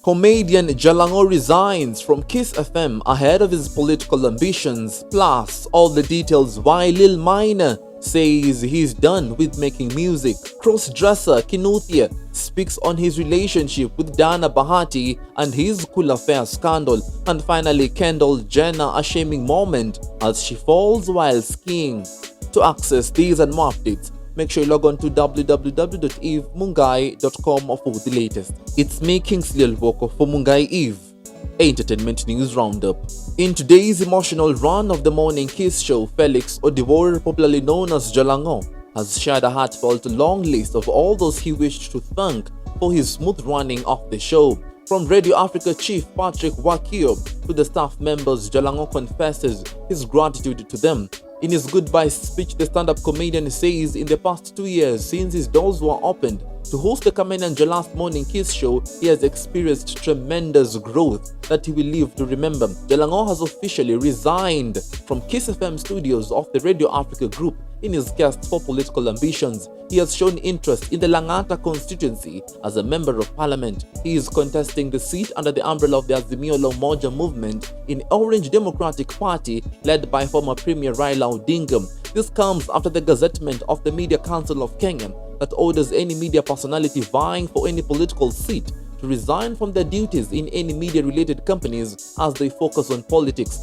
Comedian Jalango resigns from Kiss FM ahead of his political ambitions, plus all the details why Lil Minor says he's done with making music. Cross-dresser Kinuthia speaks on his relationship with Dana Bahati and his cool affair scandal. And finally, Kendall Jenner a shaming moment as she falls while skiing. To access these and more updates, make sure you log on to www.evemungai.com for the latest. It's me, Kingsley Alvoko, for Mungai Eve Entertainment News Roundup. In today's emotional run of the morning Kiss show, Felix Odiwuor, popularly known as Jalango, has shared a heartfelt long list of all those he wished to thank for his smooth running of the show. From Radio Africa chief Patrick Wakio to the staff members, Jalango confesses his gratitude to them. In his goodbye speech, the stand-up comedian says in the past 2 years since his doors were opened to host the Kamene and Last Morning Kiss show, he has experienced tremendous growth that he will live to remember. Jalango has officially resigned from Kiss FM studios of the Radio Africa group in his quest for political ambitions. He has shown interest in the Langata constituency as a member of parliament. He is contesting the seat under the umbrella of the Azimio la Umoja movement in Orange Democratic Party led by former Premier Raila Odinga. This comes after the gazettement of the Media Council of Kenya that orders any media personality vying for any political seat to resign from their duties in any media-related companies as they focus on politics.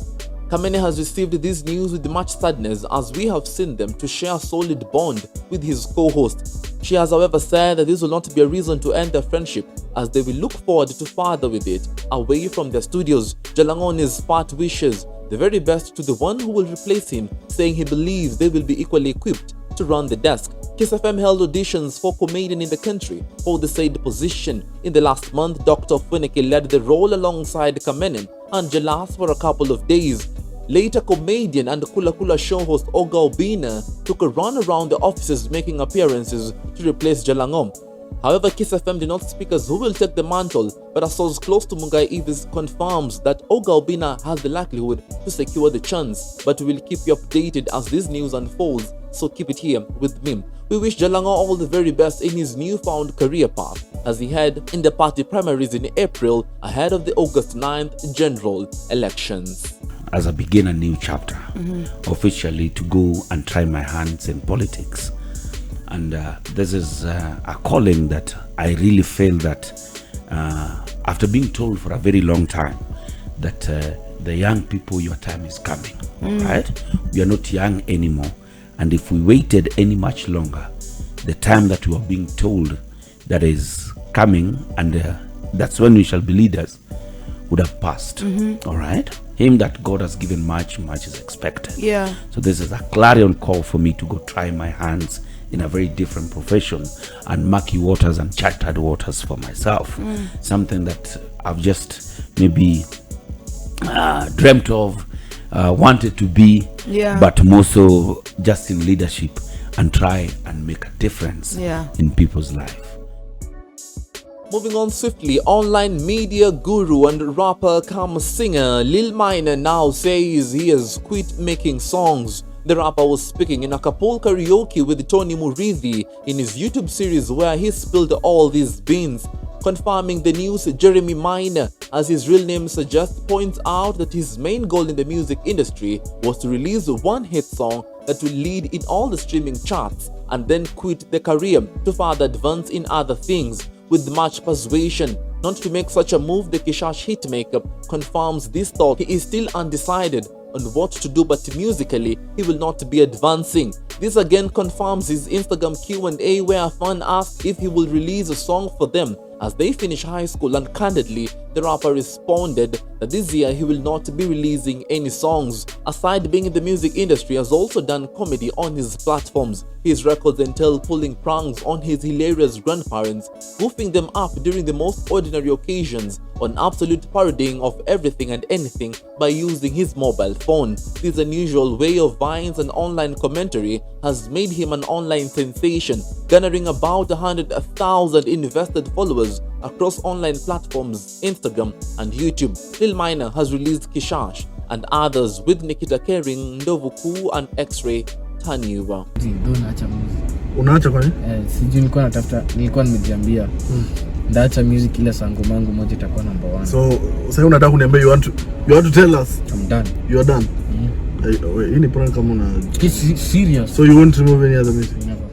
Kamene has received this news with much sadness, as we have seen them to share a solid bond with his co-host. She has however said that this will not be a reason to end their friendship, as they will look forward to further with it away from their studios. Jalango on his part wishes the very best to the one who will replace him, saying he believes they will be equally equipped to run the desk. Kiss FM held auditions for comedian in the country for the said position. In the last month, Dr. Funeke led the role alongside Kamene and Jalas for a couple of days. Later, comedian and Kula Kula show host Oga Obina took a run around the offices making appearances to replace Jalango. However, Kiss FM did not speak as who will take the mantle, but a source close to Mungai Eves confirms that Oga Obina has the likelihood to secure the chance. But we will keep you updated as this news unfolds, so keep it here with me. We wish Jalango all the very best in his newfound career path as he head in the party primaries in April ahead of the August 9th general elections. As I begin a new chapter, officially to go and try my hands in politics. And this is a calling that I really feel that after being told for a very long time that the young people, your time is coming, right? We are not young anymore. And if we waited any much longer, the time that we are being told that is coming and that's when we shall be leaders would have passed. All right? Him that God has given much is expected. Yeah. So this is a clarion call for me to go try my hands in a very different profession and murky waters and chartered waters for myself. Something that I've just maybe dreamt of, wanted to be, but more so just in leadership and try and make a difference in people's life. Moving on swiftly, online media guru and rapper cum singer Lil Minor now says he has quit making songs. The rapper was speaking in Acapulco karaoke with Tony Muridhi in his YouTube series where he spilled all these beans. Confirming the news, Jeremy Minor, as his real name suggests, points out that his main goal in the music industry was to release one hit song that will lead in all the streaming charts and then quit the career to further advance in other things. With much persuasion not to make such a move, the Kishash hitmaker confirms this thought. He is still undecided on what to do, but musically he will not be advancing. This again confirms his Instagram Q&A where a fan asked if he will release a song for them as they finish high school, and candidly the rapper responded that this year he will not be releasing any songs. Aside being in the music industry, he has also done comedy on his platforms. His records entail pulling pranks on his hilarious grandparents, goofing them up during the most ordinary occasions, on absolute parodying of everything and anything by using his mobile phone. This unusual way of vines and online commentary has made him an online sensation, garnering about 100,000 invested followers across online platforms, Instagram and YouTube. Lil Minor has released Kishash and others with Nikita Kering, Ndovuku and X-Ray Taniwa. Unaacha kwani? Sijui nilikuwa nimejiambia Ndaacha music ile sango mangu moja itakuwa number 1. So sasa unataka kuniambia you want to tell us I'm done. You are done. Hii ni prank kama una serious. So you won't remove any other music? Never.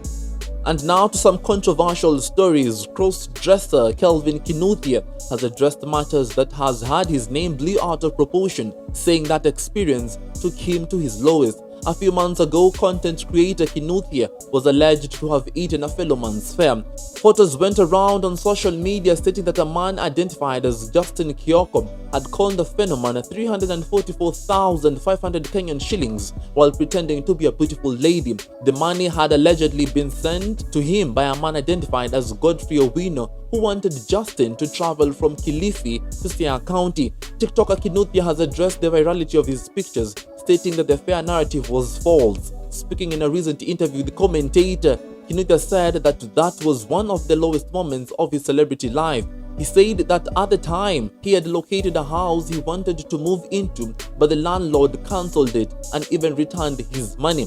And now to some controversial stories. Cross-dresser Kelvin Kinuthia has addressed matters that has had his name blew out of proportion, saying that experience took him to his lowest. A few months ago, content creator Kinuthia was alleged to have eaten a fellow man's fare. Photos went around on social media stating that a man identified as Justin Kioko had called the phenomenon 344,500 Kenyan shillings while pretending to be a beautiful lady. The money had allegedly been sent to him by a man identified as Godfrey Owino, who wanted Justin to travel from Kilifi to Siaya County. TikToker Kinuthia has addressed the virality of his pictures, stating that the fair narrative was false. Speaking in a recent interview with the commentator, Kinuthia said that was one of the lowest moments of his celebrity life. He said that at the time, he had located a house he wanted to move into, but the landlord cancelled it and even returned his money.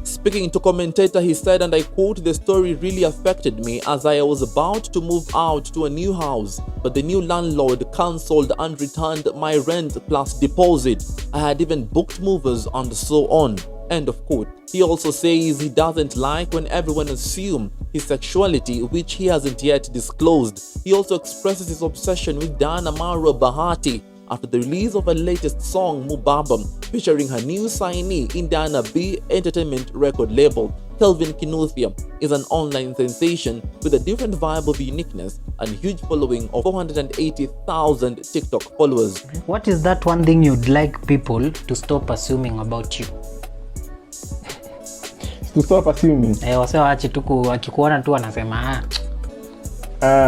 Speaking to commentator, he said, and I quote, "The story really affected me as I was about to move out to a new house, but the new landlord cancelled and returned my rent plus deposit. I had even booked movers and so on." End of quote. He also says he doesn't like when everyone assumes his sexuality, which he hasn't yet disclosed. He also expresses his obsession with Diana Maro Bahati after the release of her latest song, Mubaba, featuring her new signee, Indiana B Entertainment record label. Kelvin Kinuthia is an online sensation with a different vibe of uniqueness and huge following of 480,000 TikTok followers. What is that one thing you'd like people to stop assuming about you? To stop assuming? Wase waache tu wakikuona tu wanasema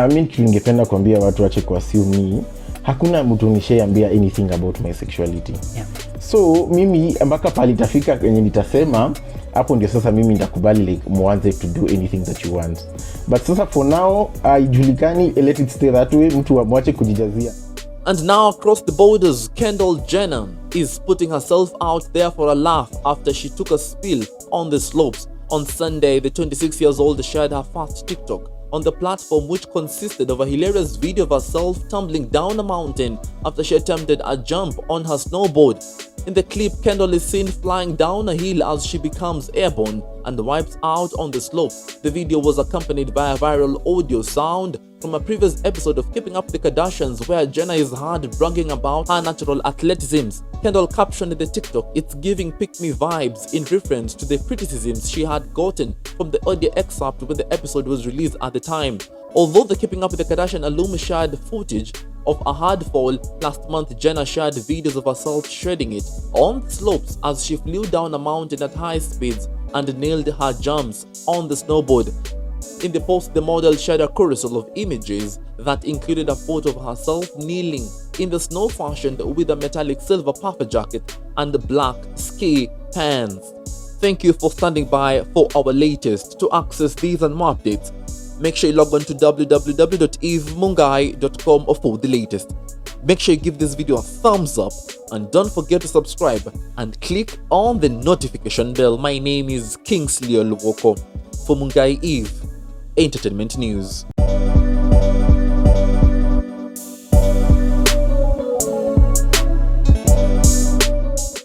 mimi ningependa kuambia watu waache kuassume. Hakuna mtu nishaambia anything about my sexuality. Yeah. So mimi mpaka pale itafika kwenye nitasema hapo ndio sasa mimi nitakubali like mwanze to do anything that you want. But sasa for now haijulikani, let it stay that way, mtu amwache kujijazia. And now across the borders, Kendall Jenner is putting herself out there for a laugh after she took a spill on the slopes. On Sunday, the 26-year-old shared her first TikTok on the platform, which consisted of a hilarious video of herself tumbling down a mountain after she attempted a jump on her snowboard. In the clip, Kendall is seen flying down a hill as she becomes airborne and wipes out on the slope. The video was accompanied by a viral audio sound from a previous episode of Keeping Up with the Kardashians, where Jenner is heard bragging about her natural athleticism. Kendall captioned the TikTok, "It's giving pick-me vibes," in reference to the criticisms she had gotten from the audio excerpt when the episode was released at the time. Although the Keeping Up with the Kardashian alum shared footage of a hard fall, last month Jenner shared videos of herself shredding it on the slopes as she flew down a mountain at high speeds and nailed her jumps on the snowboard. In the post, the model shared a carousel of images that included a photo of herself kneeling in the snow fashioned with a metallic silver puffer jacket and black ski pants. Thank you for standing by for our latest. To access these and more updates, make sure you log on to www.evemungai.com for the latest. Make sure you give this video a thumbs up and don't forget to subscribe and click on the notification bell. My name is Kingsley Oluwoko for Mungai Eve Entertainment News.